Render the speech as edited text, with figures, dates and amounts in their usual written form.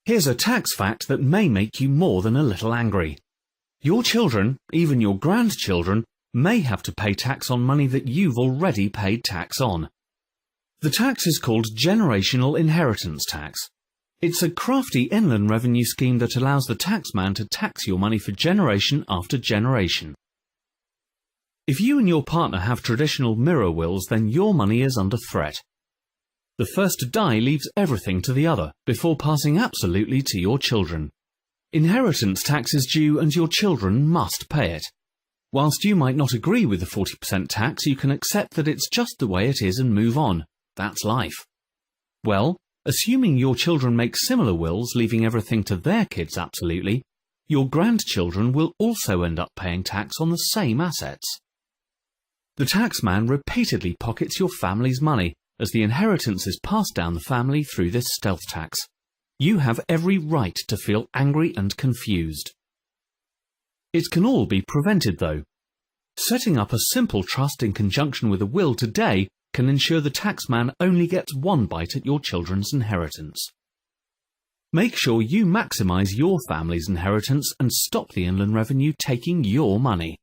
Here's a tax fact that may make you more than a little angry. Your children, even your grandchildren, may have to pay tax on money that you've already paid tax on. The tax is called generational inheritance tax. It's a crafty inland revenue scheme that allows the taxman to tax your money for generation after generation. If you and your partner have traditional mirror wills, then your money is under threat. The first to die leaves everything to the other, before passing absolutely to your children. Inheritance tax is due and your children must pay it. Whilst you might not agree with the 40% tax, you can accept that it's just the way it is and move on. That's life. Well, assuming your children make similar wills, leaving everything to their kids absolutely, your grandchildren will also end up paying tax on the same assets. The taxman repeatedly pockets your family's money, as the inheritance is passed down the family through this stealth tax. You have every right to feel angry and confused. It can all be prevented, though. Setting up a simple trust in conjunction with a will today can ensure the taxman only gets one bite at your children's inheritance. Make sure you maximise your family's inheritance and stop the Inland Revenue taking your money.